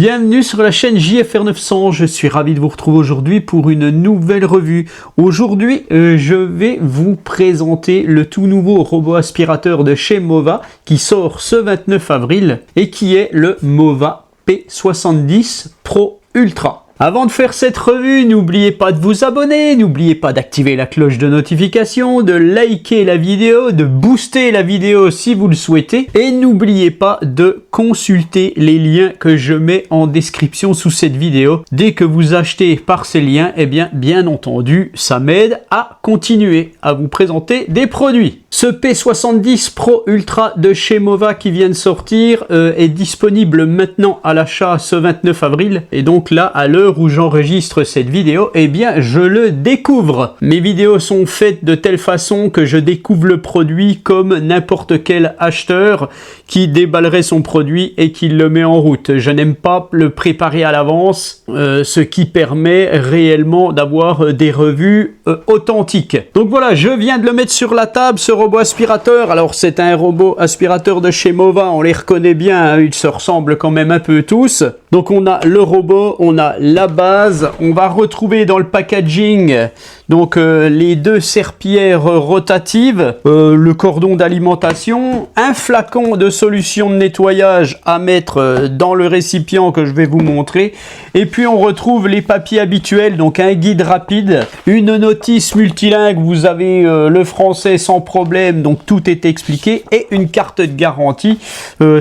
Bienvenue sur la chaîne JFR 900, je suis ravi de vous retrouver aujourd'hui pour une nouvelle revue. Aujourd'hui, je vais vous présenter le tout nouveau robot aspirateur de chez Mova qui sort ce 29 avril et qui est le Mova P70 Pro Ultra. Avant de faire cette revue, n'oubliez pas de vous abonner, n'oubliez pas d'activer la cloche de notification, de liker la vidéo, de booster la vidéo si vous le souhaitez et n'oubliez pas de consulter les liens que je mets en description sous cette vidéo. Dès que vous achetez par ces liens, eh bien entendu, ça m'aide à continuer à vous présenter des produits. Ce P70 Pro Ultra de chez Mova qui vient de sortir est disponible maintenant à l'achat ce 29 avril et donc là, à l'heure où j'enregistre cette vidéo, eh bien je le découvre. Mes vidéos sont faites de telle façon que je découvre le produit comme n'importe quel acheteur qui déballerait son produit et qui le met en route. Je n'aime pas le préparer à l'avance, ce qui permet réellement d'avoir des revues authentiques. Donc voilà, je viens de le mettre sur la table, ce robot aspirateur. Alors c'est un robot aspirateur de chez Mova, on les reconnaît bien, hein, ils se ressemblent quand même un peu tous. Donc on a le robot, on a la base, on va retrouver dans le packaging donc les deux serpillères rotatives, le cordon d'alimentation, un flacon de solution de nettoyage à mettre dans le récipient que je vais vous montrer, et puis on retrouve les papiers habituels, donc un guide rapide, une notice multilingue, vous avez le français sans problème, donc tout est expliqué, et une carte de garantie.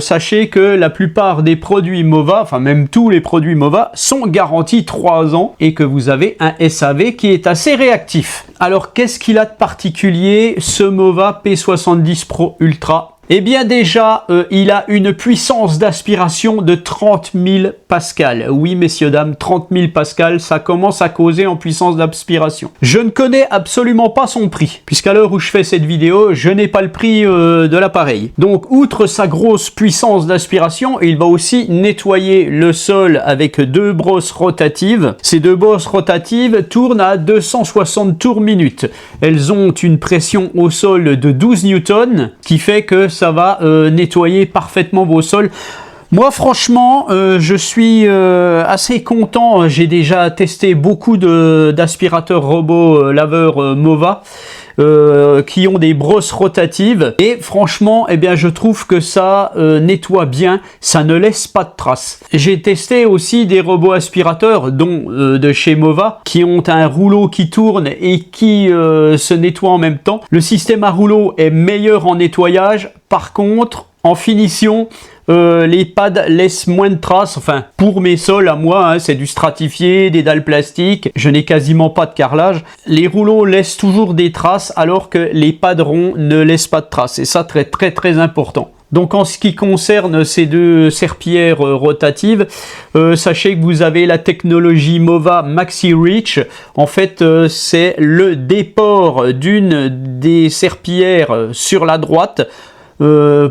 Sachez que la plupart des produits Mova, enfin même tous les produits Mova sont garantis 3 ans et que vous avez un SAV qui est assez réactif. Alors qu'est-ce qu'il a de particulier ce Mova P70 Pro Ultra? Eh bien déjà, il a une puissance d'aspiration de 30 000 pascal. Oui, messieurs, dames, 30 000 pascal, ça commence à causer en puissance d'aspiration. Je ne connais absolument pas son prix, puisqu'à l'heure où je fais cette vidéo, je n'ai pas le prix de l'appareil. Donc, outre sa grosse puissance d'aspiration, il va aussi nettoyer le sol avec 2 brosses rotatives. Ces 2 brosses rotatives tournent à 260 tours minute. Elles ont une pression au sol de 12 newtons, qui fait que ça va nettoyer parfaitement vos sols. Moi franchement je suis assez content, j'ai déjà testé beaucoup d'aspirateurs robots laveurs Mova qui ont des brosses rotatives et franchement eh bien je trouve que ça nettoie bien, ça ne laisse pas de traces. J'ai testé aussi des robots aspirateurs dont de chez Mova qui ont un rouleau qui tourne et qui se nettoie en même temps. Le système à rouleau est meilleur en nettoyage, par contre en finition les pads laissent moins de traces, enfin pour mes sols à moi, hein, c'est du stratifié, des dalles plastiques, je n'ai quasiment pas de carrelage. Les rouleaux laissent toujours des traces alors que les pads ronds ne laissent pas de traces et ça très important. Donc en ce qui concerne ces 2 serpillères rotatives, sachez que vous avez la technologie Mova Maxi Reach. En fait, c'est le déport d'une des serpillères sur la droite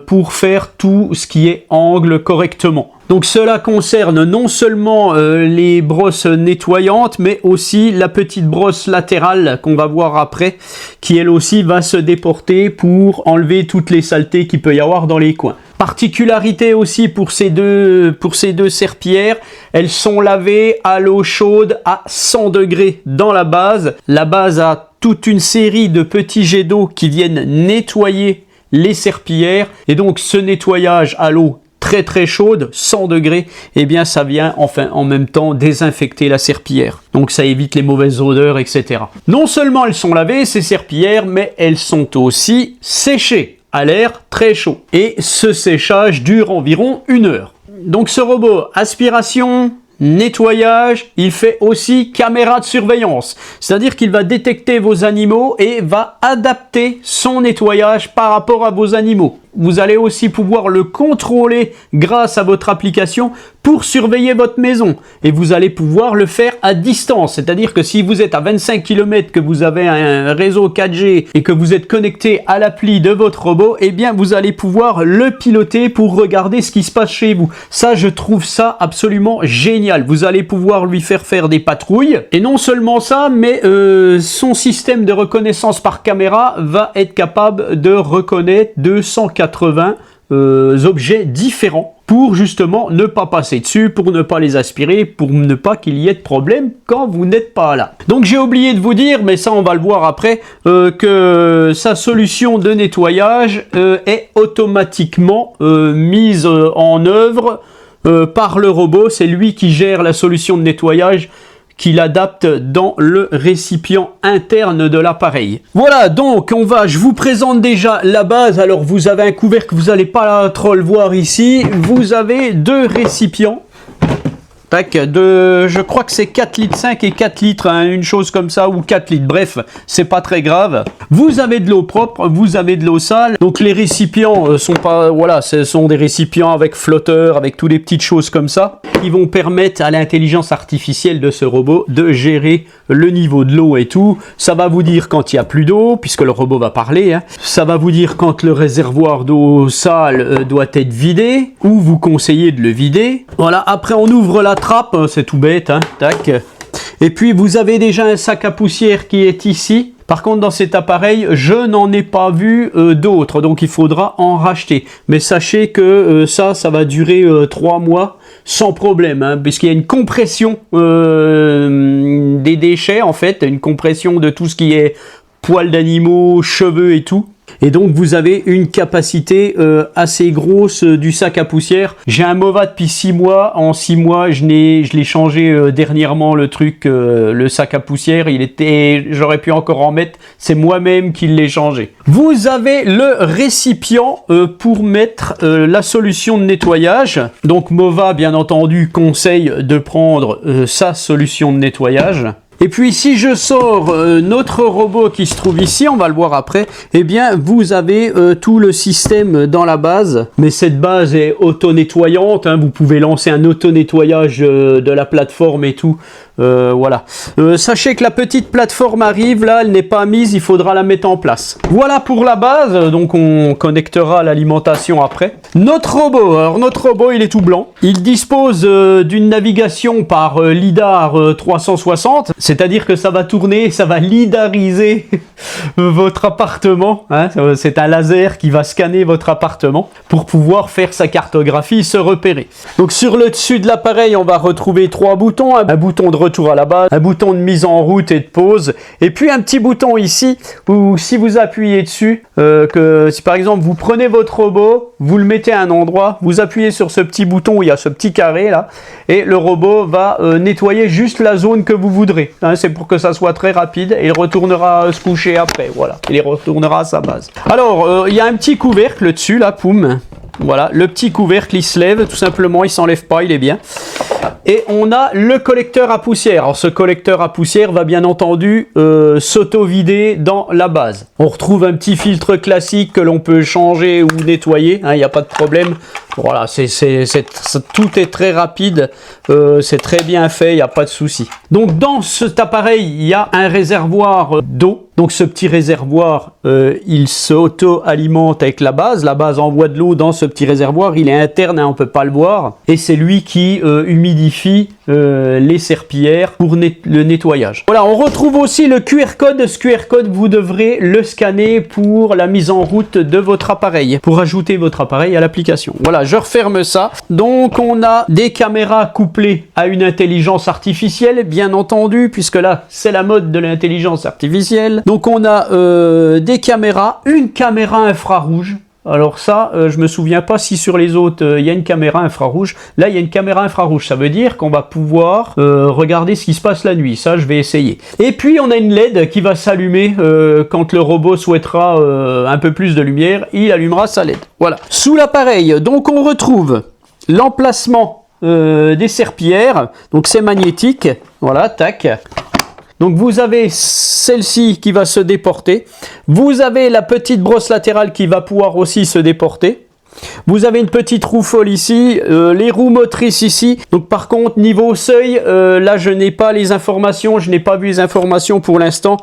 pour faire tout ce qui est angle correctement. Donc cela concerne non seulement les brosses nettoyantes, mais aussi la petite brosse latérale qu'on va voir après, qui elle aussi va se déporter pour enlever toutes les saletés qu'il peut y avoir dans les coins. Particularité aussi pour ces deux serpillères, elles sont lavées à l'eau chaude à 100 degrés dans la base. La base a toute une série de petits jets d'eau qui viennent nettoyer les serpillères et donc ce nettoyage à l'eau très chaude, 100 degrés, et bien ça vient enfin en même temps désinfecter la serpillière. Donc ça évite les mauvaises odeurs, etc. Non seulement elles sont lavées ces serpillères, mais elles sont aussi séchées à l'air très chaud. Et ce séchage dure environ 1 heure. Donc ce robot aspiration, nettoyage, il fait aussi caméra de surveillance, c'est-à-dire qu'il va détecter vos animaux et va adapter son nettoyage par rapport à vos animaux. Vous allez aussi pouvoir le contrôler grâce à votre application pour surveiller votre maison. Et vous allez pouvoir le faire à distance. C'est-à-dire que si vous êtes à 25 km, que vous avez un réseau 4G et que vous êtes connecté à l'appli de votre robot, eh bien vous allez pouvoir le piloter pour regarder ce qui se passe chez vous. Ça, je trouve ça absolument génial. Vous allez pouvoir lui faire des patrouilles. Et non seulement ça, mais son système de reconnaissance par caméra va être capable de reconnaître 280 objets différents pour justement ne pas passer dessus, pour ne pas les aspirer, pour ne pas qu'il y ait de problème quand vous n'êtes pas là. Donc j'ai oublié de vous dire, mais ça on va le voir après, que sa solution de nettoyage est automatiquement mise en œuvre par le robot. C'est lui qui gère la solution de nettoyage, qu'il adapte dans le récipient interne de l'appareil. Voilà, donc je vous présente déjà la base. Alors vous avez un couvercle, vous n'allez pas trop le voir ici. Vous avez deux récipients. Tac, je crois que c'est 4 litres 5 et 4 litres, hein, une chose comme ça, ou 4 litres, bref, c'est pas très grave. Vous avez de l'eau propre, vous avez de l'eau sale, donc les récipients sont pas, voilà, ce sont des récipients avec flotteur, avec toutes les petites choses comme ça, qui vont permettre à l'intelligence artificielle de ce robot de gérer le niveau de l'eau et tout. Ça va vous dire quand il n'y a plus d'eau, puisque le robot va parler, hein. Ça va vous dire quand le réservoir d'eau sale doit être vidé, ou vous conseillez de le vider. Voilà, après on ouvre la trappe, c'est tout bête, hein, tac. Et puis vous avez déjà un sac à poussière qui est ici. Par contre, dans cet appareil, je n'en ai pas vu d'autres, donc il faudra en racheter. Mais sachez que ça va durer 3 mois sans problème, hein, puisqu'il y a une compression des déchets, en fait, une compression de tout ce qui est poils d'animaux, cheveux et tout. Et donc vous avez une capacité assez grosse du sac à poussière. J'ai un Mova depuis 6 mois. En 6 mois, je l'ai changé dernièrement, le truc, le sac à poussière. J'aurais pu encore en mettre. C'est moi-même qui l'ai changé. Vous avez le récipient pour mettre la solution de nettoyage. Donc Mova, bien entendu, conseille de prendre sa solution de nettoyage. Et puis si je sors notre robot qui se trouve ici, on va le voir après, eh bien vous avez tout le système dans la base. Mais cette base est auto-nettoyante, hein, vous pouvez lancer un auto-nettoyage de la plateforme et tout. Voilà. Sachez que la petite plateforme arrive, là, elle n'est pas mise, il faudra la mettre en place. Voilà pour la base, donc on connectera l'alimentation après. Notre robot, il est tout blanc. Il dispose d'une navigation par LiDAR 360, c'est-à-dire que ça va tourner, ça va lidariser votre appartement. Hein. C'est un laser qui va scanner votre appartement pour pouvoir faire sa cartographie, se repérer. Donc sur le dessus de l'appareil, on va retrouver 3 boutons. Un bouton de retour à la base, un bouton de mise en route et de pause, et puis un petit bouton ici où si vous appuyez dessus, si par exemple vous prenez votre robot, vous le mettez à un endroit, vous appuyez sur ce petit bouton où il y a ce petit carré là, et le robot va nettoyer juste la zone que vous voudrez. Hein, c'est pour que ça soit très rapide, et il retournera se coucher après, voilà, il retournera à sa base. Alors, il y a un petit couvercle dessus là, poum. Voilà, le petit couvercle, il se lève, tout simplement, il s'enlève pas, il est bien. Et on a le collecteur à poussière. Alors ce collecteur à poussière va bien entendu s'auto-vider dans la base. On retrouve un petit filtre classique que l'on peut changer ou nettoyer, il n'y a pas de problème. Voilà, tout est très rapide, c'est très bien fait, il n'y a pas de souci. Donc dans cet appareil, il y a un réservoir d'eau. Donc ce petit réservoir, il s'auto-alimente avec la base. La base envoie de l'eau dans ce petit réservoir. Il est interne, hein, on ne peut pas le voir. Et c'est lui qui humidifie les serpillères pour le nettoyage. Voilà, on retrouve aussi le QR code. Ce QR code, vous devrez le scanner pour la mise en route de votre appareil, pour ajouter votre appareil à l'application. Voilà, je referme ça. Donc on a des caméras couplées à une intelligence artificielle, bien entendu, puisque là, c'est la mode de l'intelligence artificielle. Donc on a des caméras, une caméra infrarouge. Alors ça, je me souviens pas si sur les autres, il y a une caméra infrarouge. Là, il y a une caméra infrarouge. Ça veut dire qu'on va pouvoir regarder ce qui se passe la nuit. Ça, je vais essayer. Et puis, on a une LED qui va s'allumer quand le robot souhaitera un peu plus de lumière. Il allumera sa LED. Voilà. Sous l'appareil, donc on retrouve l'emplacement des serpillères. Donc c'est magnétique. Voilà, tac. Donc vous avez celle-ci qui va se déporter. Vous avez la petite brosse latérale qui va pouvoir aussi se déporter. Vous avez une petite roue folle ici, les roues motrices ici. Donc par contre, niveau seuil, là je n'ai pas les informations, je n'ai pas vu les informations pour l'instant.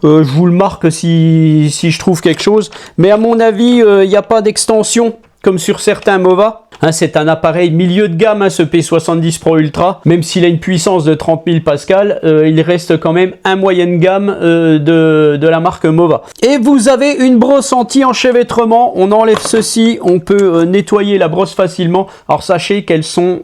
Je vous le marque si je trouve quelque chose. Mais à mon avis, il n'y a pas d'extension comme sur certains Mova. Hein, c'est un appareil milieu de gamme, hein, ce P70 Pro Ultra. Même s'il a une puissance de 30 000 pascal, il reste quand même un moyenne gamme de la marque Mova. Et vous avez une brosse anti-enchevêtrement. On enlève ceci, on peut nettoyer la brosse facilement. Alors sachez qu'elles sont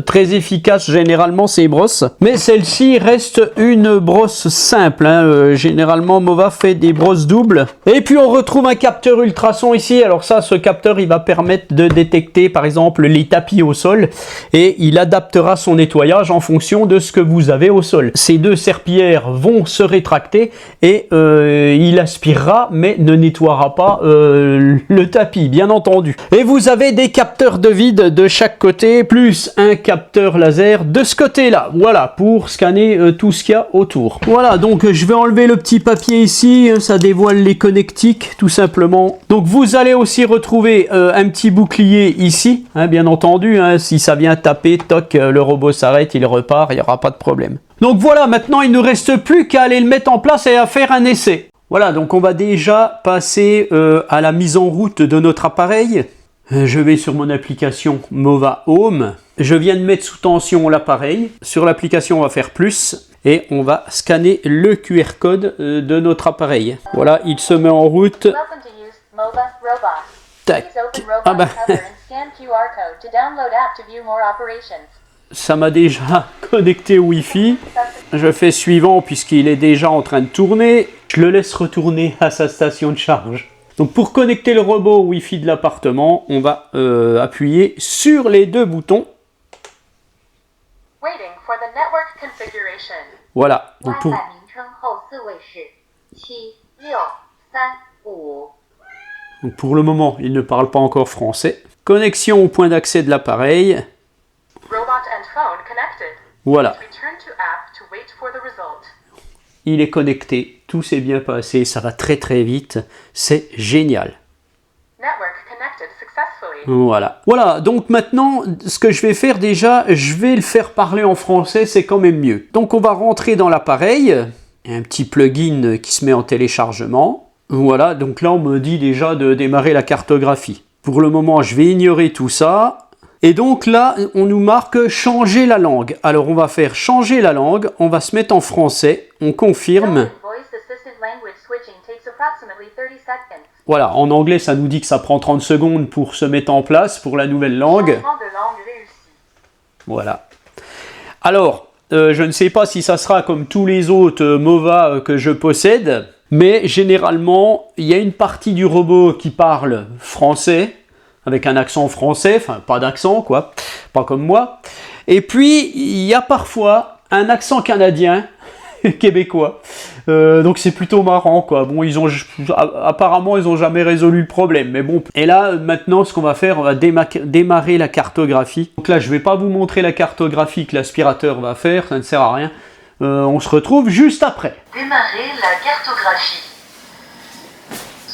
très efficaces généralement ces brosses. Mais celle-ci reste une brosse simple. Hein. Généralement Mova fait des brosses doubles. Et puis on retrouve un capteur ultrason ici. Alors ça, ce capteur, il va permettre de détecter par exemple les tapis au sol et il adaptera son nettoyage en fonction de ce que vous avez au sol. Ces deux serpillères vont se rétracter et il aspirera mais ne nettoiera pas le tapis, bien entendu. Et vous avez des capteurs de vide de chaque côté plus un capteur laser de ce côté là, voilà, pour scanner tout ce qu'il y a autour. Voilà, donc je vais enlever le petit papier ici, ça dévoile les connectiques tout simplement. Donc vous allez aussi retrouver un petit bouclier ici, hein, bien entendu, hein, si ça vient taper, toc, le robot s'arrête, il repart, il n'y aura pas de problème. Donc voilà, maintenant il ne nous reste plus qu'à aller le mettre en place et à faire un essai. Voilà, donc on va déjà passer à la mise en route de notre appareil. Je vais sur mon application Mova Home. Je viens de mettre sous tension l'appareil. Sur l'application, on va faire plus et on va scanner le QR code de notre appareil. Voilà, il se met en route. Tac. Ah bah. Ça m'a déjà connecté au Wi-Fi. Je fais suivant puisqu'il est déjà en train de tourner. Je le laisse retourner à sa station de charge. Donc pour connecter le robot au Wi-Fi de l'appartement, on va appuyer sur les deux boutons. Voilà. Donc pour le moment, il ne parle pas encore français. Connexion au point d'accès de l'appareil. Voilà. Il est connecté, tout s'est bien passé, ça va très très vite, c'est génial. Voilà. Voilà, donc maintenant, ce que je vais faire déjà, je vais le faire parler en français, c'est quand même mieux. Donc on va rentrer dans l'appareil, un petit plugin qui se met en téléchargement. Voilà, donc là on me dit déjà de démarrer la cartographie. Pour le moment, je vais ignorer tout ça. Et donc là, on nous marque changer la langue. Alors on va faire changer la langue, on va se mettre en français, on confirme. Voilà, en anglais ça nous dit que ça prend 30 secondes pour se mettre en place pour la nouvelle langue. Voilà. Alors, je ne sais pas si ça sera comme tous les autres Mova que je possède, mais généralement, il y a une partie du robot qui parle français, avec un accent français, enfin pas d'accent quoi, pas comme moi. Et puis il y a parfois un accent canadien, québécois. Donc c'est plutôt marrant quoi. Bon, apparemment ils ont jamais résolu le problème, mais bon. Et là maintenant ce qu'on va faire, on va démarrer la cartographie. Donc là je vais pas vous montrer la cartographie que l'aspirateur va faire, ça ne sert à rien. On se retrouve juste après. Démarrer la cartographie.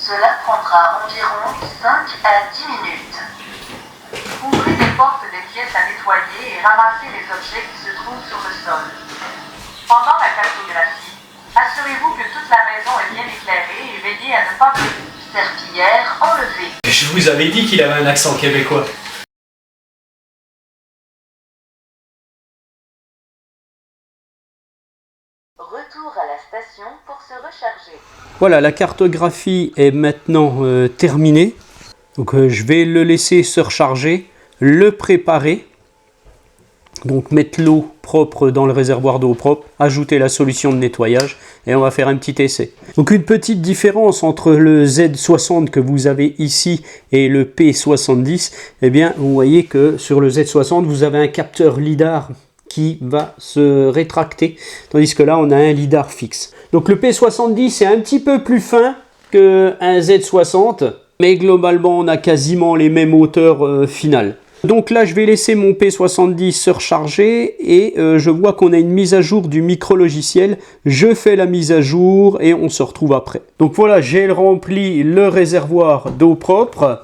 Cela prendra environ 5 à 10 minutes. Ouvrez les portes des pièces à nettoyer et ramassez les objets qui se trouvent sur le sol. Pendant la cartographie, assurez-vous que toute la maison est bien éclairée et veillez à ne pas brûler. Serpillière enlevée. Je vous avais dit qu'il avait un accent québécois. Retour à la station pour se recharger. Voilà, la cartographie est maintenant terminée. Donc je vais le laisser se recharger, le préparer. Donc mettre l'eau propre dans le réservoir d'eau propre, ajouter la solution de nettoyage et on va faire un petit essai. Donc une petite différence entre le Z60 que vous avez ici et le P70, eh bien vous voyez que sur le Z60 vous avez un capteur lidar qui va se rétracter, tandis que là on a un lidar fixe. Donc le P70 est un petit peu plus fin qu'un Z60, mais globalement on a quasiment les mêmes hauteurs finales. Donc là je vais laisser mon P70 se recharger et je vois qu'on a une mise à jour du micro-logiciel. Je fais la mise à jour et on se retrouve après. Donc voilà, j'ai rempli le réservoir d'eau propre.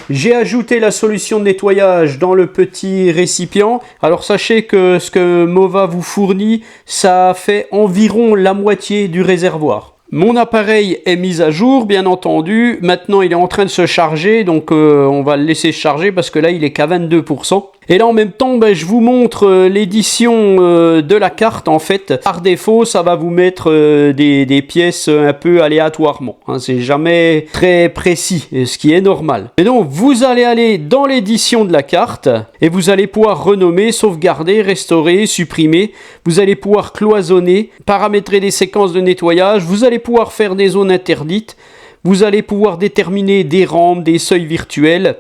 J'ai ajouté la solution de nettoyage dans le petit récipient. Alors sachez que ce que Mova vous fournit, ça fait environ la moitié du réservoir. Mon appareil est mis à jour, bien entendu. Maintenant, il est en train de se charger, donc on va le laisser se charger parce que là, il est qu'à 22%. Et là, en même temps, je vous montre l'édition de la carte. En fait, par défaut, ça va vous mettre des pièces un peu aléatoirement. Hein, c'est jamais très précis, ce qui est normal. Et donc, vous allez aller dans l'édition de la carte et vous allez pouvoir renommer, sauvegarder, restaurer, supprimer. Vous allez pouvoir cloisonner, paramétrer des séquences de nettoyage. Vous allez pouvoir faire des zones interdites. Vous allez pouvoir déterminer des rampes, des seuils virtuels.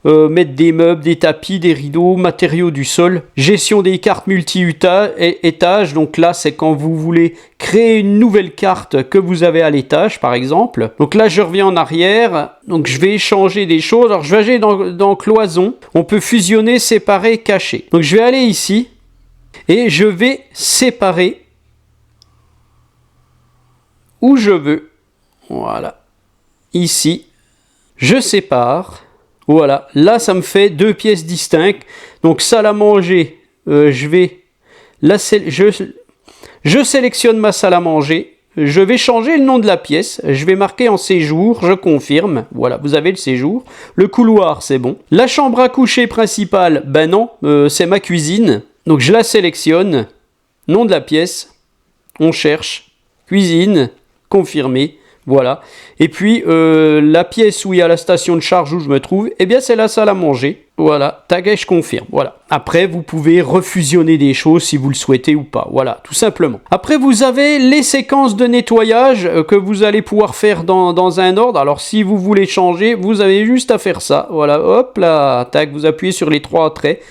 Mettre des meubles, des tapis, des rideaux, matériaux du sol, gestion des cartes multi-étages, donc là c'est quand vous voulez créer une nouvelle carte que vous avez à l'étage par exemple. Donc là je reviens en arrière, donc je vais changer des choses, alors je vais aller dans cloison, on peut fusionner, séparer, cacher. Donc je vais aller ici et je vais séparer où je veux, voilà, ici, je sépare. Voilà, là ça me fait deux pièces distinctes. Donc salle à manger, je sélectionne ma salle à manger. Je vais changer le nom de la pièce. Je vais marquer en séjour, je confirme. Voilà, vous avez le séjour. Le couloir, c'est bon. La chambre à coucher principale, ben non, c'est ma cuisine. Donc je la sélectionne. Nom de la pièce. On cherche. Cuisine, confirmé. Voilà. Et puis, la pièce où il y a la station de charge où je me trouve, eh bien, c'est la salle à manger. Voilà. Tac, je confirme. Voilà. Après, vous pouvez refusionner des choses si vous le souhaitez ou pas. Voilà, tout simplement. Après, vous avez les séquences de nettoyage que vous allez pouvoir faire dans un ordre. Alors, si vous voulez changer, vous avez juste à faire ça. Voilà, hop là. Tac, vous appuyez sur les trois traits.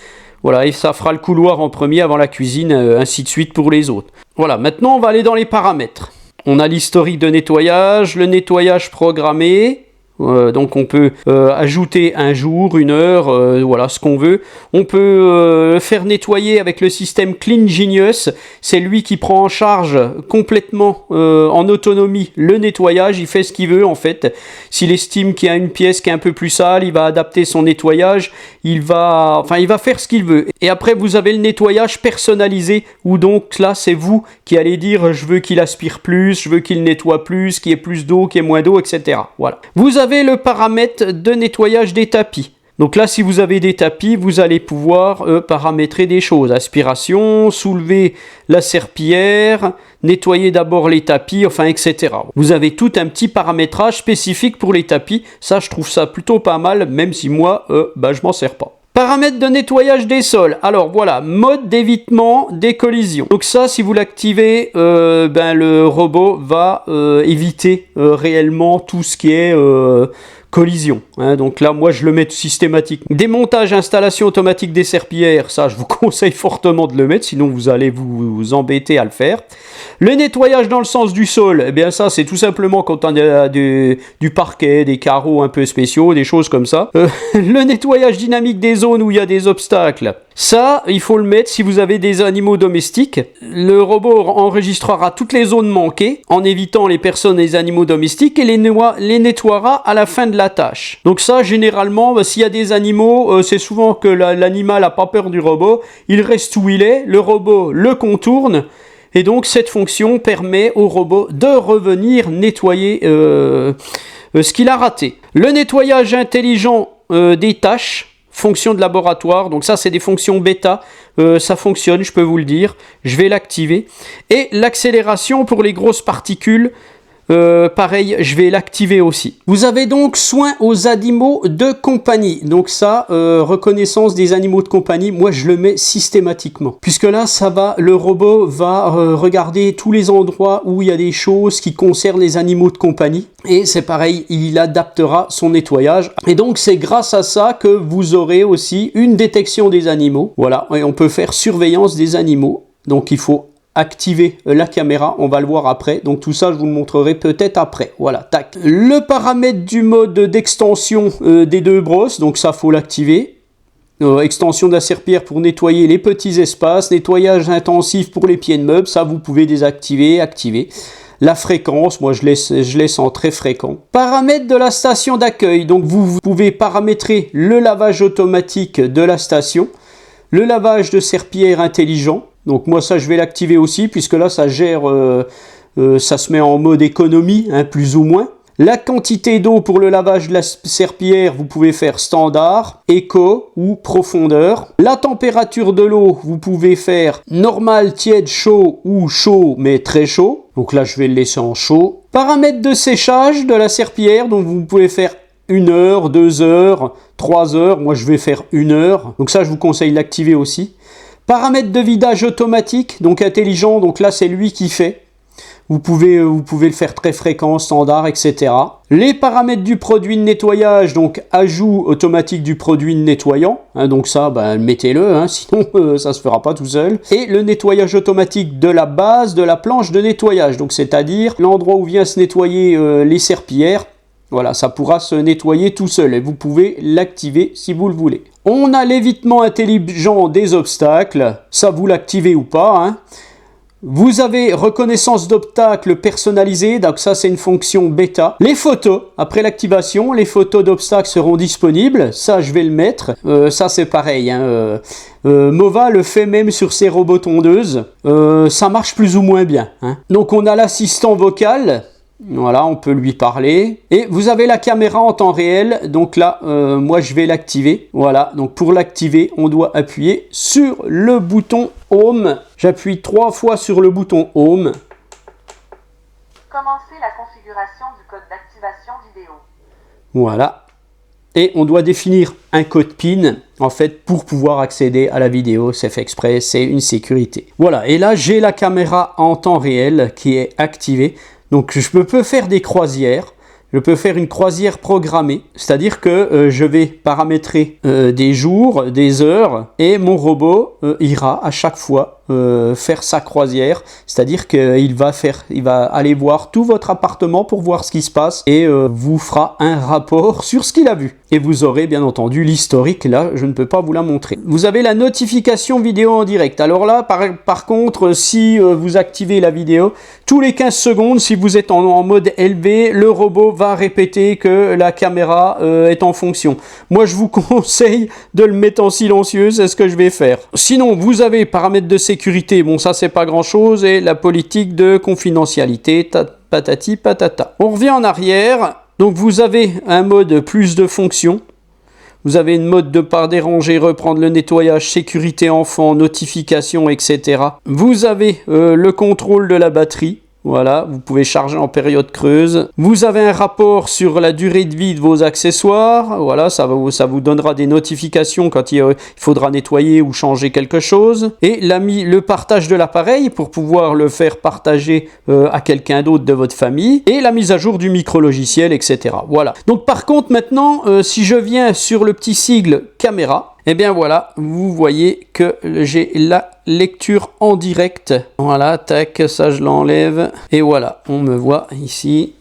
Voilà, et ça fera le couloir en premier avant la cuisine, ainsi de suite pour les autres. Voilà, maintenant, on va aller dans les paramètres. On a l'historique de nettoyage, le nettoyage programmé. Donc on peut ajouter un jour, une heure, voilà ce qu'on veut. On peut faire nettoyer avec le système Clean Genius. C'est lui qui prend en charge complètement en autonomie le nettoyage. Il fait ce qu'il veut en fait. S'il estime qu'il y a une pièce qui est un peu plus sale, il va adapter son nettoyage. Il va faire ce qu'il veut. Et après vous avez le nettoyage personnalisé où donc là c'est vous qui allez dire je veux qu'il aspire plus, je veux qu'il nettoie plus, qu'il y ait plus d'eau, qu'il y ait moins d'eau, etc. Voilà. Vous avez le paramètre de nettoyage des tapis. Donc là, si vous avez des tapis, vous allez pouvoir paramétrer des choses. Aspiration, soulever la serpillière, nettoyer d'abord les tapis, enfin, etc. Vous avez tout un petit paramétrage spécifique pour les tapis. Ça, je trouve ça plutôt pas mal, même si moi, je m'en sers pas. Paramètres de nettoyage des sols. Alors voilà, mode d'évitement des collisions. Donc ça, si vous l'activez, le robot va éviter réellement tout ce qui est collision. Hein. Donc là, moi, je le mets systématique. Démontage, installation automatique des serpillières. Ça, je vous conseille fortement de le mettre, sinon vous allez vous embêter à le faire. Le nettoyage dans le sens du sol, eh bien ça, c'est tout simplement quand on a du parquet, des carreaux un peu spéciaux, des choses comme ça. Le nettoyage dynamique des zones où il y a des obstacles. Ça, il faut le mettre si vous avez des animaux domestiques. Le robot enregistrera toutes les zones manquées en évitant les personnes et les animaux domestiques et les nettoiera à la fin de la tâche. Donc ça, généralement, s'il y a des animaux, c'est souvent que l'animal n'a pas peur du robot. Il reste où il est, le robot le contourne. Et donc, cette fonction permet au robot de revenir nettoyer ce qu'il a raté. Le nettoyage intelligent des tâches. Fonction de laboratoire, donc ça c'est des fonctions bêta, ça fonctionne, je peux vous le dire, je vais l'activer. Et l'accélération pour les grosses particules, pareil, je vais l'activer aussi. Vous avez donc soin aux animaux de compagnie, donc ça, reconnaissance des animaux de compagnie, moi je le mets systématiquement. Puisque là, le robot va regarder tous les endroits où il y a des choses qui concernent les animaux de compagnie. Et c'est pareil, il adaptera son nettoyage. Et donc, c'est grâce à ça que vous aurez aussi une détection des animaux. Voilà, et on peut faire surveillance des animaux. Donc, il faut activer la caméra, on va le voir après. Donc, tout ça, je vous le montrerai peut-être après. Voilà, tac. Le paramètre du mode d'extension des deux brosses, donc ça, faut l'activer. Extension de la serpillière pour nettoyer les petits espaces. Nettoyage intensif pour les pieds de meubles. Ça, vous pouvez désactiver, activer. La fréquence, moi je laisse en très fréquent. Paramètres de la station d'accueil. Donc vous pouvez paramétrer le lavage automatique de la station. Le lavage de serpillière intelligent. Donc moi ça je vais l'activer aussi puisque là ça gère ça se met en mode économie, hein, plus ou moins. La quantité d'eau pour le lavage de la serpillière, vous pouvez faire standard, éco ou profondeur. La température de l'eau, vous pouvez faire normal, tiède, chaud ou chaud mais très chaud. Donc là, je vais le laisser en chaud. Paramètres de séchage de la serpillière, donc vous pouvez faire 1 heure, 2 heures, 3 heures. Moi, je vais faire 1 heure. Donc ça, je vous conseille d'activer aussi. Paramètres de vidage automatique, donc intelligent. Donc là, c'est lui qui fait. Vous pouvez le faire très fréquent, standard, etc. Les paramètres du produit de nettoyage, donc ajout automatique du produit nettoyant. Hein, donc ça, mettez-le, hein, sinon ça se fera pas tout seul. Et le nettoyage automatique de la base de la planche de nettoyage. Donc c'est-à-dire l'endroit où vient se nettoyer les serpillières. Voilà, ça pourra se nettoyer tout seul et vous pouvez l'activer si vous le voulez. On a l'évitement intelligent des obstacles. Ça, vous l'activez ou pas, hein. Vous avez reconnaissance d'obstacles personnalisée, donc ça c'est une fonction bêta. Les photos, après l'activation, les photos d'obstacles seront disponibles, ça je vais le mettre. Ça c'est pareil, hein. Mova le fait même sur ses robots tondeuses, ça marche plus ou moins bien, hein. Donc on a l'assistant vocal. Voilà, on peut lui parler. Et vous avez la caméra en temps réel. Donc là, moi, je vais l'activer. Voilà, donc pour l'activer, on doit appuyer sur le bouton Home. J'appuie 3 fois sur le bouton Home. Commencez la configuration du code d'activation vidéo. Voilà. Et on doit définir un code PIN, en fait, pour pouvoir accéder à la vidéo. C'est fait exprès, c'est une sécurité. Voilà, et là, j'ai la caméra en temps réel qui est activée. Donc je peux faire des croisières, je peux faire une croisière programmée, c'est-à-dire que je vais paramétrer des jours, des heures, et mon robot ira à chaque fois faire sa croisière, c'est-à-dire qu'il va aller voir tout votre appartement pour voir ce qui se passe et vous fera un rapport sur ce qu'il a vu. Et vous aurez bien entendu l'historique, là je ne peux pas vous la montrer. Vous avez la notification vidéo en direct. Alors là par contre, si vous activez la vidéo, tous les 15 secondes, si vous êtes en mode élevé, le robot va répéter que la caméra est en fonction. Moi je vous conseille de le mettre en silencieux, c'est ce que je vais faire. Sinon vous avez paramètres de sécurité, bon ça c'est pas grand chose, et la politique de confidentialité, patati patata. On revient en arrière, donc vous avez un mode plus de fonctions. Vous avez une mode de pas déranger, reprendre le nettoyage, sécurité enfant, notification, etc. Vous avez le contrôle de la batterie. Voilà, vous pouvez charger en période creuse. Vous avez un rapport sur la durée de vie de vos accessoires. Voilà, ça vous donnera des notifications quand il faudra nettoyer ou changer quelque chose. Et le partage de l'appareil pour pouvoir le faire partager à quelqu'un d'autre de votre famille. Et la mise à jour du micro-logiciel, etc. Voilà. Donc par contre maintenant, si je viens sur le petit sigle caméra, et bien voilà, vous voyez que j'ai la lecture en direct. Voilà, tac, ça je l'enlève. Et voilà, on me voit ici.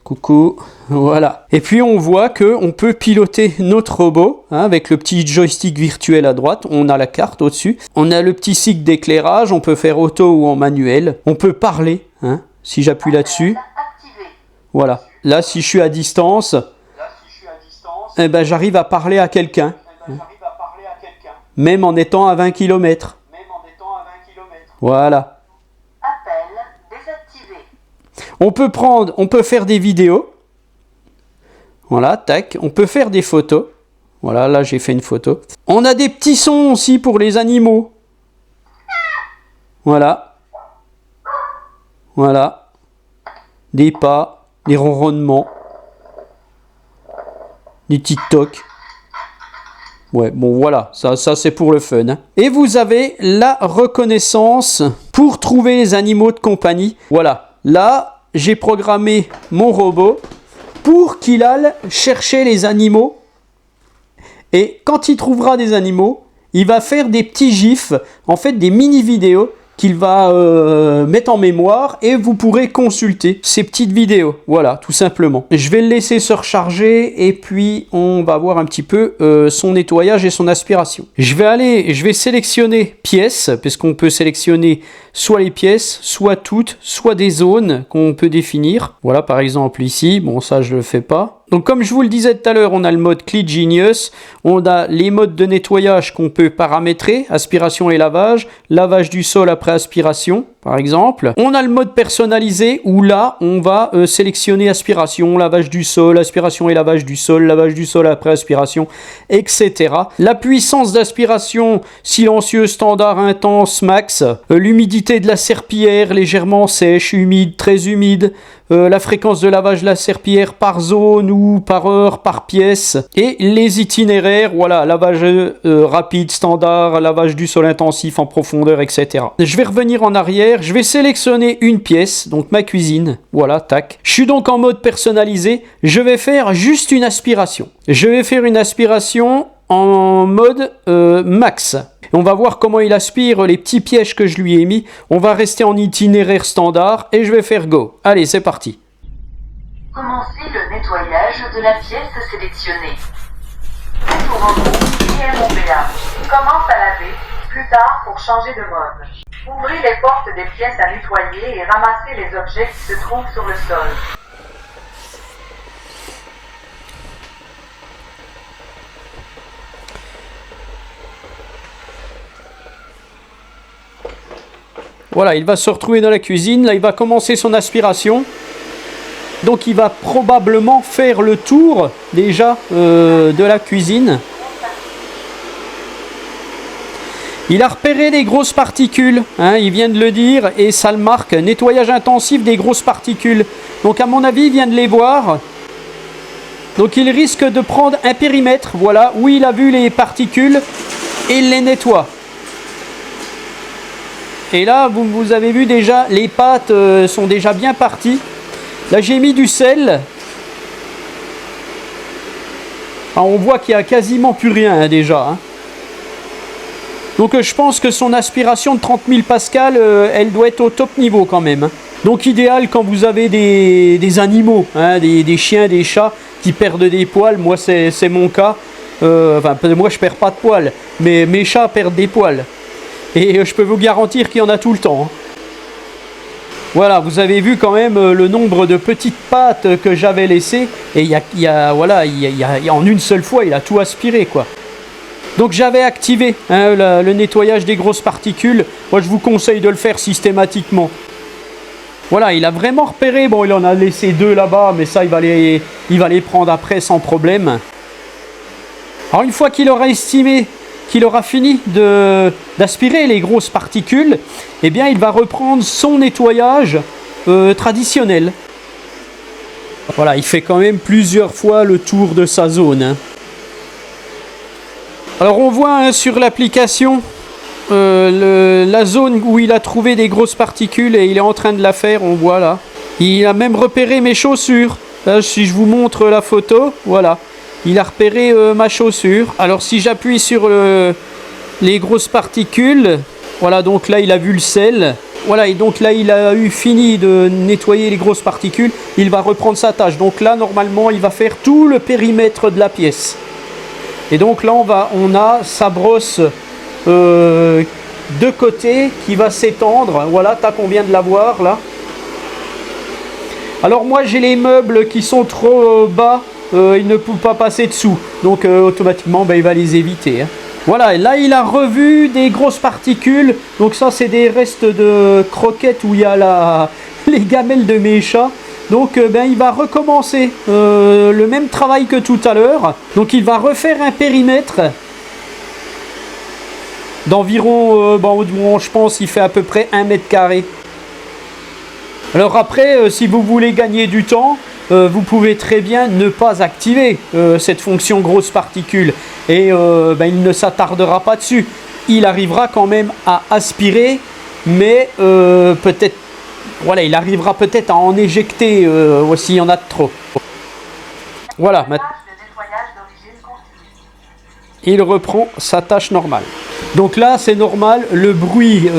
Coucou, voilà. Et puis on voit qu'on peut piloter notre robot hein, avec le petit joystick virtuel à droite. On a la carte au-dessus. On a le petit cycle d'éclairage. On peut faire auto ou en manuel. On peut parler, hein, si j'appuie là-dessus. Voilà. Là, si je suis à distance, eh ben, j'arrive à parler à quelqu'un. Même en étant à 20 km. Voilà. Appel désactivé. On peut faire des vidéos. Voilà, tac. On peut faire des photos. Voilà, là j'ai fait une photo. On a des petits sons aussi pour les animaux. Voilà. Voilà. Des pas, des ronronnements. Des TikTok. Ouais, bon voilà, ça c'est pour le fun. Hein. Et vous avez la reconnaissance pour trouver les animaux de compagnie. Voilà, là, j'ai programmé mon robot pour qu'il aille chercher les animaux. Et quand il trouvera des animaux, il va faire des petits gifs, en fait des mini-vidéos qu'il va mettre en mémoire et vous pourrez consulter ces petites vidéos. Voilà, tout simplement. Je vais le laisser se recharger et puis on va voir un petit peu son nettoyage et son aspiration. Je vais sélectionner pièces, puisqu'on peut sélectionner soit les pièces, soit toutes, soit des zones qu'on peut définir. Voilà, par exemple ici, bon ça je le fais pas. Donc comme je vous le disais tout à l'heure, on a le mode Clean Genius, on a les modes de nettoyage qu'on peut paramétrer, aspiration et lavage du sol après aspiration. par exemple. On a le mode personnalisé où là, on va sélectionner aspiration, lavage du sol, aspiration et lavage du sol après aspiration, etc. La puissance d'aspiration, silencieux, standard, intense, max. L'humidité de la serpillière, légèrement sèche, humide, très humide. La fréquence de lavage de la serpillière par zone ou par heure, par pièce. Et les itinéraires, voilà, lavage rapide, standard, lavage du sol intensif en profondeur, etc. Je vais revenir en arrière, je vais sélectionner une pièce, donc ma cuisine, voilà, tac. Je suis donc en mode personnalisé, je vais faire juste une aspiration. Je vais faire une aspiration en mode max. On va voir comment il aspire les petits pièges que je lui ai mis. On va rester en itinéraire standard et je vais faire go. Allez, c'est parti. Commencez le nettoyage de la pièce sélectionnée. Pour un IMOBA. Commence à laver, plus tard pour changer de mode. Ouvrez les portes des pièces à nettoyer et ramassez les objets qui se trouvent sur le sol. Voilà, il va se retrouver dans la cuisine. Là, il va commencer son aspiration. Donc, il va probablement faire le tour, déjà, de la cuisine. Il a repéré des grosses particules, hein, il vient de le dire, et ça le marque. Nettoyage intensif des grosses particules. Donc, à mon avis, il vient de les voir. Donc, il risque de prendre un périmètre, voilà, où il a vu les particules et il les nettoie. Et là, vous avez vu déjà, les pâtes sont déjà bien parties. Là, j'ai mis du sel. Alors, on voit qu'il n'y a quasiment plus rien hein, déjà. Hein. Donc, je pense que son aspiration de 30 000 pascal, elle doit être au top niveau quand même. Hein. Donc, idéal quand vous avez des animaux, hein, des chiens, des chats qui perdent des poils. Moi, c'est mon cas. Enfin, moi, je ne perds pas de poils, mais mes chats perdent des poils. Et je peux vous garantir qu'il y en a tout le temps. Voilà, vous avez vu quand même le nombre de petites pattes que j'avais laissées. Et en une seule fois, il a tout aspiré, quoi. Donc j'avais activé hein, le nettoyage des grosses particules. Moi, je vous conseille de le faire systématiquement. Voilà, il a vraiment repéré. Bon, il en a laissé 2 là-bas, mais ça, il va les prendre après sans problème. Alors, une fois qu'il aura estimé qu'il aura fini d'aspirer les grosses particules, eh bien, il va reprendre son nettoyage traditionnel. Voilà, il fait quand même plusieurs fois le tour de sa zone. Hein. Alors, on voit hein, sur l'application la zone où il a trouvé des grosses particules et il est en train de la faire, on voit là. Il a même repéré mes chaussures. Là, si je vous montre la photo, voilà. Il a repéré ma chaussure. Alors si j'appuie sur les grosses particules, voilà, donc là il a vu le sel. Voilà, et donc là il a eu fini de nettoyer les grosses particules. Il va reprendre sa tâche. Donc là normalement il va faire tout le périmètre de la pièce. Et donc là on a sa brosse de côté qui va s'étendre. Voilà, tac, on vient de la voir là. Alors moi j'ai les meubles qui sont trop bas. Il ne peut pas passer dessous, donc automatiquement il va les éviter. Hein. Voilà, et là il a revu des grosses particules, donc ça c'est des restes de croquettes où il y a les gamelles de mes chats. Donc il va recommencer le même travail que tout à l'heure. Donc il va refaire un périmètre d'environ, je pense il fait à peu près 1 mètre carré. Alors après, si vous voulez gagner du temps, vous pouvez très bien ne pas activer cette fonction grosse particule et il ne s'attardera pas dessus. Il arrivera quand même à aspirer, mais peut-être, voilà, il arrivera peut-être à en éjecter s'il y en a de trop. Voilà, maintenant il reprend sa tâche normale. Donc là c'est normal, le bruit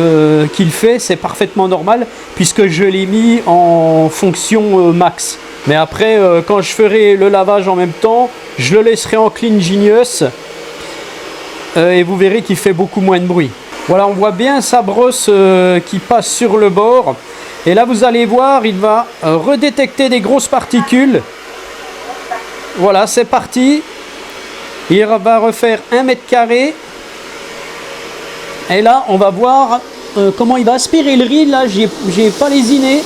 qu'il fait c'est parfaitement normal puisque je l'ai mis en fonction max. Mais après quand je ferai le lavage en même temps, je le laisserai en clean genius et vous verrez qu'il fait beaucoup moins de bruit. Voilà, on voit bien sa brosse qui passe sur le bord et là vous allez voir, il va redétecter des grosses particules. Voilà, c'est parti. Il va refaire 1 mètre carré. Et là, on va voir comment il va aspirer le riz. Là, j'ai pas lésiné.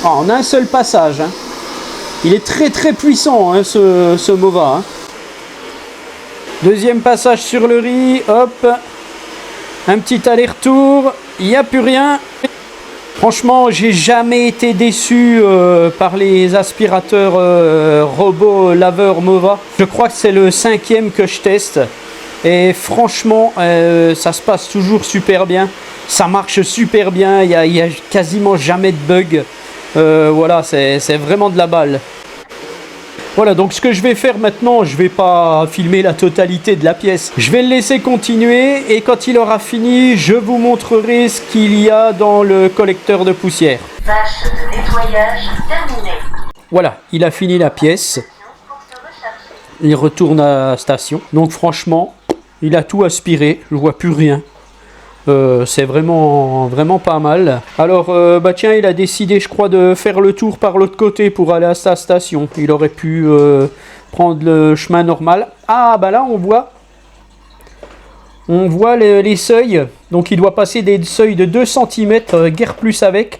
Ah, en un seul passage. Hein. Il est très très puissant, hein, ce Mova. Hein. Deuxième passage sur le riz. Hop. Un petit aller-retour. Il n'y a plus rien. Franchement, j'ai jamais été déçu par les aspirateurs robots laveurs Mova. Je crois que c'est le 5e que je teste. Et franchement, ça se passe toujours super bien. Ça marche super bien. Il y a quasiment jamais de bug. Voilà, c'est vraiment de la balle. Voilà, donc ce que je vais faire maintenant, je vais pas filmer la totalité de la pièce. Je vais le laisser continuer et quand il aura fini, je vous montrerai ce qu'il y a dans le collecteur de poussière. Tâche de nettoyage terminée. Voilà, il a fini la pièce. Il retourne à la station. Donc franchement, il a tout aspiré. Je vois plus rien. C'est vraiment pas mal. Alors bah tiens, il a décidé, je crois, de faire le tour par l'autre côté pour aller à sa station. Il aurait pu prendre le chemin normal. Ah bah là on voit les seuils. Donc il doit passer des seuils de 2 cm, guère plus avec.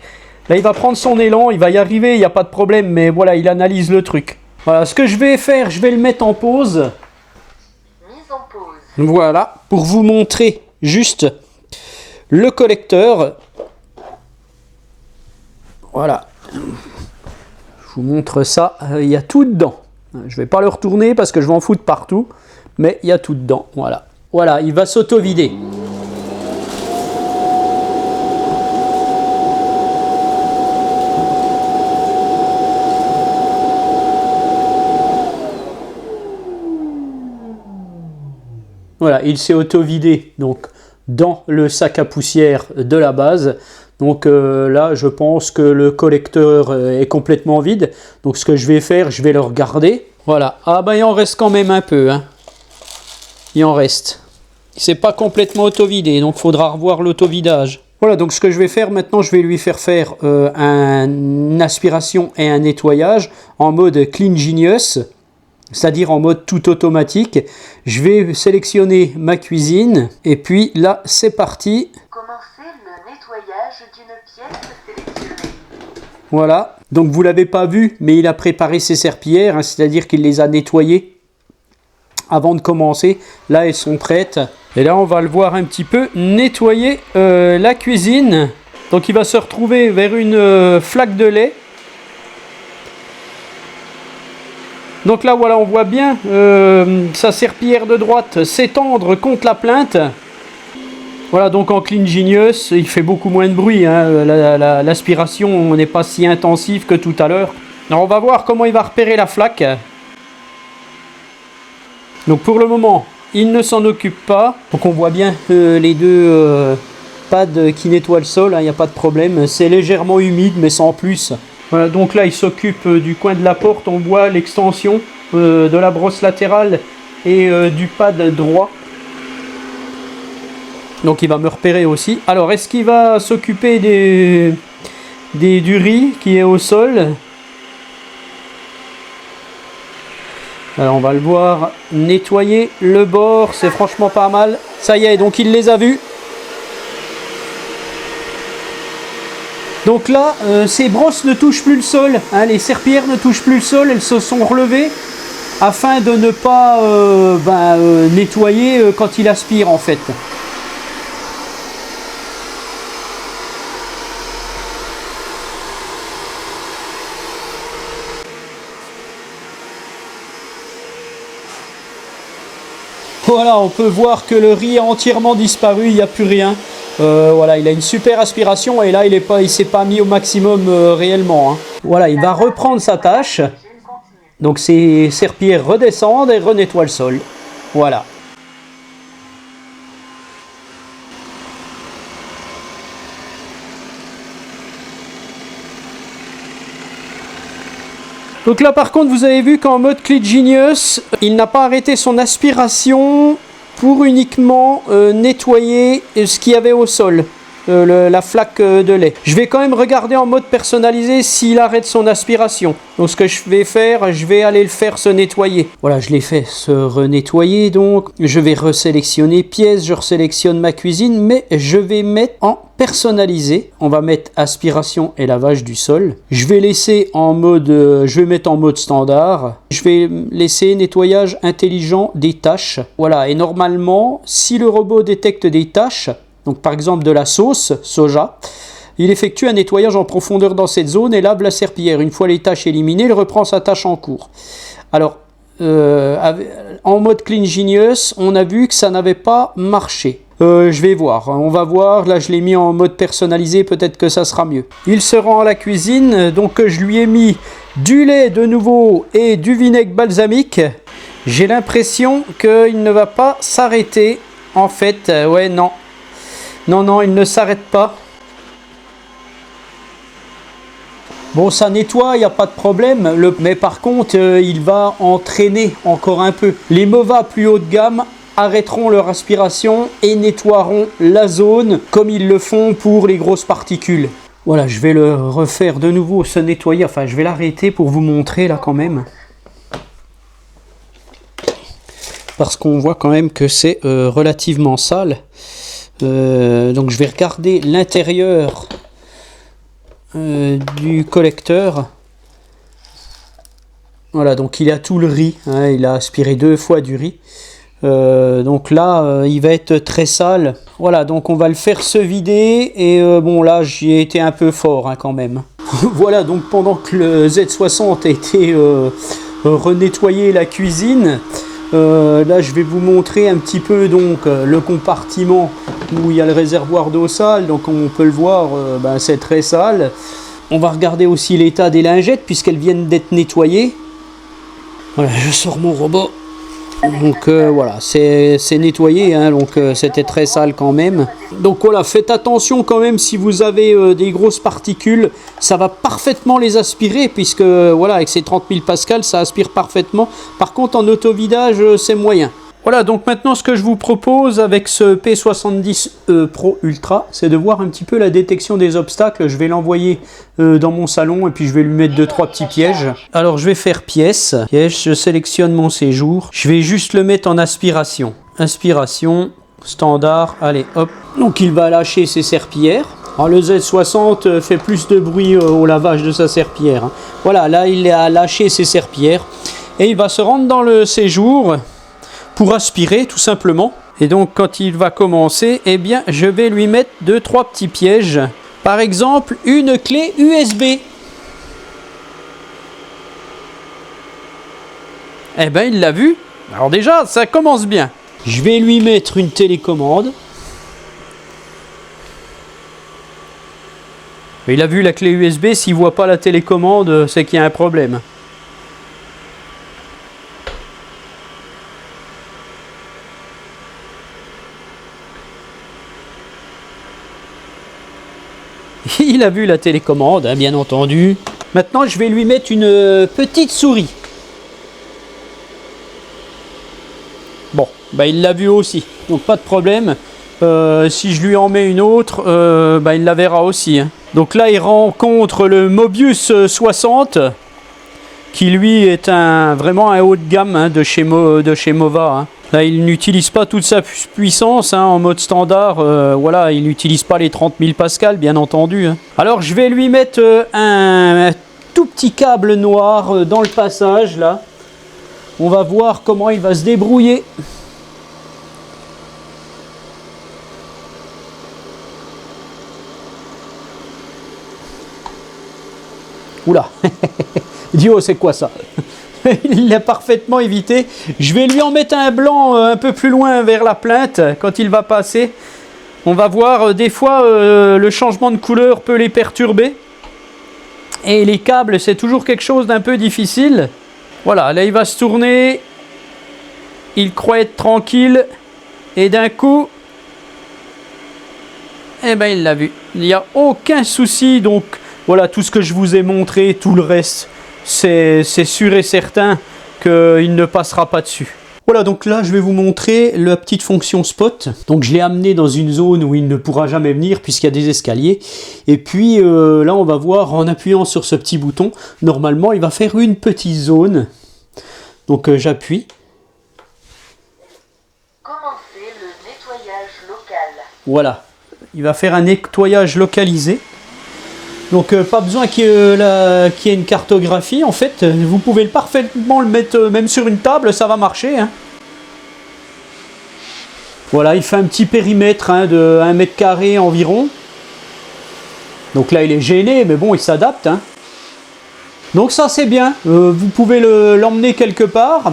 Là il va prendre son élan, il va y arriver, il n'y a pas de problème. Mais voilà, il analyse le truc. Voilà, ce que je vais faire, je vais le mettre en pause. Mise en pause. Voilà, pour vous montrer juste le collecteur. Voilà. Je vous montre ça. Il y a tout dedans. Je vais pas le retourner parce que je vais en foutre partout. Mais il y a tout dedans. Voilà. Voilà, il va s'auto-vider. Voilà, il s'est auto-vidé. Donc, dans le sac à poussière de la base. Donc là, je pense que le collecteur est complètement vide. Donc ce que je vais faire, je vais le regarder. Voilà. Ah bah il en reste quand même un peu. Hein. Il en reste. C'est pas complètement auto-vidé, donc il faudra revoir l'auto-vidage. Voilà, donc ce que je vais faire maintenant, je vais lui faire une aspiration et un nettoyage en mode Clean Genius. C'est-à-dire en mode tout automatique. Je vais sélectionner ma cuisine et puis là c'est parti. Commencez le nettoyage d'une pièce sélectionnée. Voilà, donc vous l'avez pas vu, mais il a préparé ses serpillères, hein, c'est-à-dire qu'il les a nettoyées avant de commencer. Là elles sont prêtes. Et là on va le voir un petit peu nettoyer la cuisine. Donc il va se retrouver vers une flaque de lait. Donc là, voilà, on voit bien sa serpillière de droite s'étendre contre la plainte. Voilà, donc en Clean Genius, il fait beaucoup moins de bruit. Hein. L'aspiration n'est pas si intensive que tout à l'heure. Alors, on va voir comment il va repérer la flaque. Donc pour le moment, il ne s'en occupe pas. Donc on voit bien les deux pads qui nettoient le sol. Il n'y a pas de problème. C'est légèrement humide, mais sans plus. Voilà, donc là il s'occupe du coin de la porte, on voit l'extension de la brosse latérale et du pad droit. Donc il va me repérer aussi. Alors est-ce qu'il va s'occuper du riz qui est au sol? Alors on va le voir nettoyer le bord, c'est franchement pas mal. Ça y est, donc il les a vus. Donc là, ces brosses ne touchent plus le sol, hein, les serpillères ne touchent plus le sol, elles se sont relevées afin de ne pas nettoyer quand il aspire en fait. Voilà, on peut voir que le riz a entièrement disparu, il n'y a plus rien. Voilà, il a une super aspiration et là il s'est pas mis au maximum réellement. Hein. Voilà, il va reprendre sa tâche. Donc ses serpillères redescendent et renettoient le sol. Voilà. Donc là par contre vous avez vu qu'en mode Clean Genius, il n'a pas arrêté son aspiration pour uniquement nettoyer ce qu'il y avait au sol. la flaque de lait. Je vais quand même regarder en mode personnalisé s'il arrête son aspiration. Donc ce que je vais faire, je vais aller le faire se nettoyer. Voilà, je l'ai fait se renettoyer, donc je vais resélectionner pièces, je resélectionne ma cuisine, mais je vais mettre en personnalisé. On va mettre aspiration et lavage du sol. Je vais laisser en mode, je vais mettre en mode standard. Je vais laisser nettoyage intelligent des tâches. Voilà, et normalement, si le robot détecte des tâches, donc par exemple de la sauce soja, il effectue un nettoyage en profondeur dans cette zone et lave la serpillière. Une fois les tâches éliminées, il reprend sa tâche en cours. Alors, en mode Clean Genius, on a vu que ça n'avait pas marché. Je vais voir, on va voir, là je l'ai mis en mode personnalisé, peut-être que ça sera mieux. Il se rend à la cuisine, donc je lui ai mis du lait de nouveau et du vinaigre balsamique. J'ai l'impression qu'il ne va pas s'arrêter, en fait, ouais non. Non, il ne s'arrête pas. Bon, ça nettoie, il n'y a pas de problème, mais par contre, il va entraîner encore un peu. Les Mova plus haut de gamme arrêteront leur aspiration et nettoieront la zone comme ils le font pour les grosses particules. Voilà, je vais le refaire de nouveau se nettoyer, enfin je vais l'arrêter pour vous montrer là quand même. Parce qu'on voit quand même que c'est relativement sale. Donc je vais regarder l'intérieur du collecteur. Voilà, donc il a tout le riz, hein, il a aspiré 2 fois du riz. Donc là, il va être très sale. Voilà, donc on va le faire se vider. Et bon, là, j'y ai été un peu fort hein, quand même. Voilà, donc pendant que le Z60 a été renettoyé la cuisine, là, je vais vous montrer un petit peu donc le compartiment où il y a le réservoir d'eau sale. Donc, comme on peut le voir, ben, c'est très sale. On va regarder aussi l'état des lingettes puisqu'elles viennent d'être nettoyées. Voilà, je sors mon robot. Donc voilà, c'est nettoyé, hein, donc c'était très sale quand même. Donc voilà, faites attention quand même si vous avez des grosses particules, ça va parfaitement les aspirer puisque voilà, avec ces 30 000 pascal, ça aspire parfaitement. Par contre, en auto-vidage, c'est moyen. Voilà, donc maintenant ce que je vous propose avec ce P70 Pro Ultra, c'est de voir un petit peu la détection des obstacles. Je vais l'envoyer dans mon salon et puis je vais lui mettre 2-3 petits pièges. Alors je vais faire pièce, je sélectionne mon séjour. Je vais juste le mettre en aspiration. Aspiration, standard, allez hop. Donc il va lâcher ses serpillères. Alors le Z60 fait plus de bruit au lavage de sa serpillière. Hein. Voilà, là il a lâché ses serpillères. Et il va se rendre dans le séjour pour aspirer tout simplement. Et donc quand il va commencer, eh bien je vais lui mettre 2-3 petits pièges. Par exemple, une clé USB. Eh ben il l'a vu. Alors déjà, ça commence bien. Je vais lui mettre une télécommande. Il a vu la clé USB, s'il voit pas la télécommande, c'est qu'il y a un problème. Il a vu la télécommande, hein, bien entendu. Maintenant, je vais lui mettre une petite souris. Bon, bah, il l'a vu aussi, donc pas de problème. Si je lui en mets une autre, bah, il la verra aussi. Hein. Donc là, il rencontre le Mobius 60, qui lui est vraiment un haut de gamme hein, de chez Mova. Hein. Là, il n'utilise pas toute sa puissance hein, en mode standard. Voilà, il n'utilise pas les 30 000 pascal, bien entendu. Hein. Alors, je vais lui mettre un tout petit câble noir dans le passage, là. On va voir comment il va se débrouiller. Oula. Il dit, oh, c'est quoi ça? Il l'a parfaitement évité. Je vais lui en mettre un blanc un peu plus loin vers la plainte quand il va passer. On va voir, des fois, le changement de couleur peut les perturber. Et les câbles, c'est toujours quelque chose d'un peu difficile. Voilà, là, il va se tourner. Il croit être tranquille. Et d'un coup, eh ben, il l'a vu. Il n'y a aucun souci. Donc, voilà, tout ce que je vous ai montré, tout le reste, c'est sûr et certain qu'il ne passera pas dessus. Voilà, donc là je vais vous montrer la petite fonction spot. Donc je l'ai amené dans une zone où il ne pourra jamais venir puisqu'il y a des escaliers. Et puis là on va voir en appuyant sur ce petit bouton, normalement il va faire une petite zone. Donc j'appuie. Commencez le nettoyage local. Voilà, il va faire un nettoyage localisé. Donc pas besoin qu'il y ait une cartographie, en fait, vous pouvez parfaitement le mettre même sur une table, ça va marcher. Hein. Voilà, il fait un petit périmètre de 1 mètre carré environ. Donc là il est gêné, mais bon il s'adapte. Hein. Donc ça c'est bien, vous pouvez l'emmener quelque part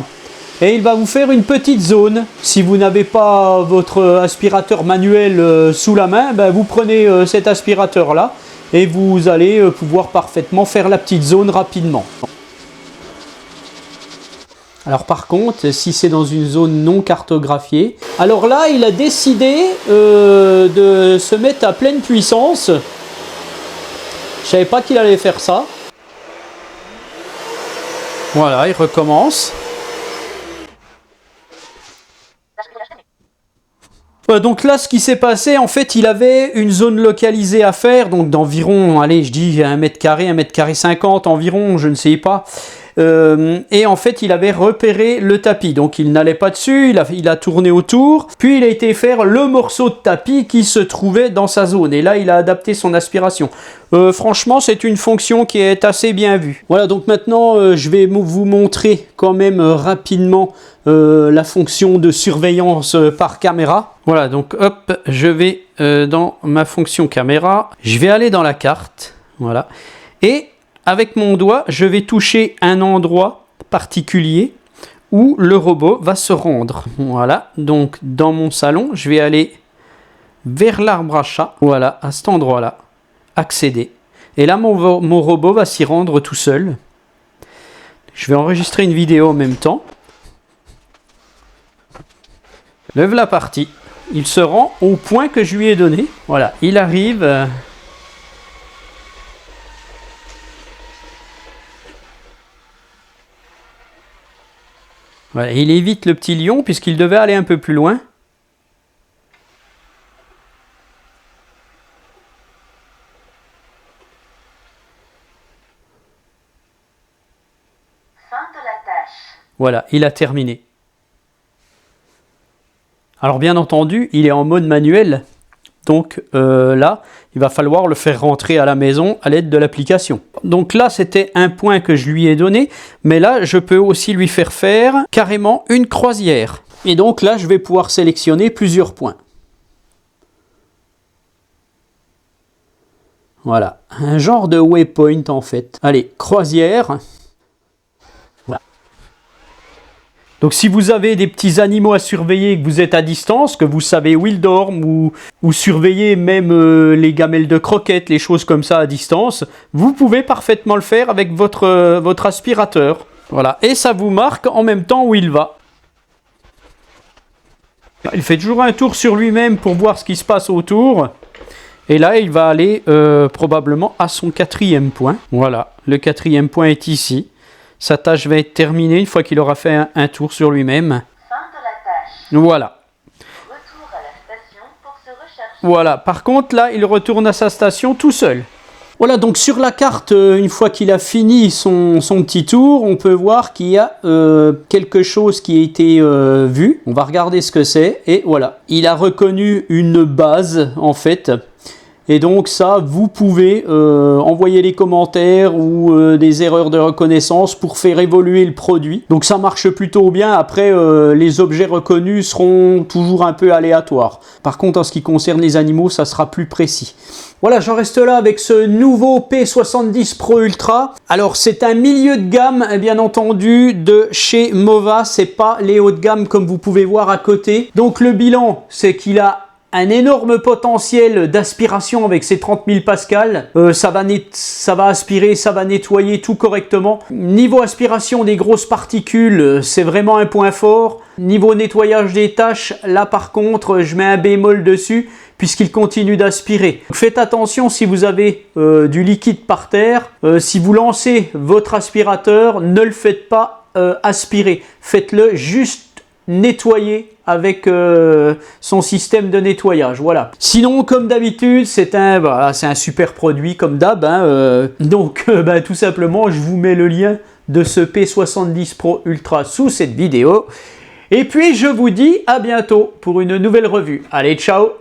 et il va vous faire une petite zone. Si vous n'avez pas votre aspirateur manuel sous la main, ben, vous prenez cet aspirateur là. Et vous allez pouvoir parfaitement faire la petite zone rapidement. Alors par contre, si c'est dans une zone non cartographiée, alors là, il a décidé de se mettre à pleine puissance. Je savais pas qu'il allait faire ça. Voilà, il recommence. Donc là, ce qui s'est passé, en fait, il avait une zone localisée à faire, donc d'environ, allez, je dis 1 mètre carré, 1 mètre carré 50 environ, je ne sais pas. Et en fait, il avait repéré le tapis, donc il n'allait pas dessus, il a tourné autour, puis il a été faire le morceau de tapis qui se trouvait dans sa zone, et là, il a adapté son aspiration. Franchement, c'est une fonction qui est assez bien vue. Voilà, donc maintenant, je vais vous montrer quand même rapidement la fonction de surveillance par caméra. Voilà, donc hop, je vais dans ma fonction caméra, je vais aller dans la carte, voilà, et avec mon doigt, je vais toucher un endroit particulier où le robot va se rendre. Voilà, donc dans mon salon, je vais aller vers l'arbre à chat, voilà, à cet endroit-là, accéder. Et là, mon robot va s'y rendre tout seul. Je vais enregistrer une vidéo en même temps. Lève la partie. Il se rend au point que je lui ai donné. Voilà, il arrive. Voilà, il évite le petit lion puisqu'il devait aller un peu plus loin. Fin de la tâche. Voilà, il a terminé. Alors bien entendu, il est en mode manuel. Donc là, il va falloir le faire rentrer à la maison à l'aide de l'application. Donc là, c'était un point que je lui ai donné. Mais là, je peux aussi lui faire faire carrément une croisière. Et donc là, je vais pouvoir sélectionner plusieurs points. Voilà, un genre de waypoint en fait. Allez, croisière. Donc si vous avez des petits animaux à surveiller, que vous êtes à distance, que vous savez où ils dorment, ou surveiller même les gamelles de croquettes, les choses comme ça à distance, vous pouvez parfaitement le faire avec votre aspirateur. Voilà, et ça vous marque en même temps où il va. Il fait toujours un tour sur lui-même pour voir ce qui se passe autour. Et là, il va aller probablement à son 4e point. Voilà, le 4e point est ici. Sa tâche va être terminée une fois qu'il aura fait un tour sur lui-même. Fin de la tâche. Voilà. Retour à la station pour se rechercher. Voilà. Par contre, là, il retourne à sa station tout seul. Voilà, donc sur la carte, une fois qu'il a fini son petit tour, on peut voir qu'il y a quelque chose qui a été vu. On va regarder ce que c'est. Et voilà. Il a reconnu une base, en fait. Et donc ça, vous pouvez envoyer les commentaires ou des erreurs de reconnaissance pour faire évoluer le produit. Donc ça marche plutôt bien. Après, les objets reconnus seront toujours un peu aléatoires. Par contre, en ce qui concerne les animaux, ça sera plus précis. Voilà, j'en reste là avec ce nouveau P70 Pro Ultra. Alors, c'est un milieu de gamme, bien entendu, de chez Mova. C'est pas les hauts de gamme comme vous pouvez voir à côté. Donc, le bilan, c'est qu'il a un énorme potentiel d'aspiration avec ses 30 000 pascal. Ça va aspirer, ça va nettoyer tout correctement. Niveau aspiration des grosses particules, c'est vraiment un point fort. Niveau nettoyage des tâches, là par contre, je mets un bémol dessus puisqu'il continue d'aspirer. Faites attention si vous avez du liquide par terre. Si vous lancez votre aspirateur, ne le faites pas aspirer. Faites-le juste nettoyer avec son système de nettoyage. Voilà. Sinon, comme d'habitude, c'est un super produit comme d'hab. Hein, donc, tout simplement, je vous mets le lien de ce P70 Pro Ultra sous cette vidéo. Et puis, je vous dis à bientôt pour une nouvelle revue. Allez, ciao!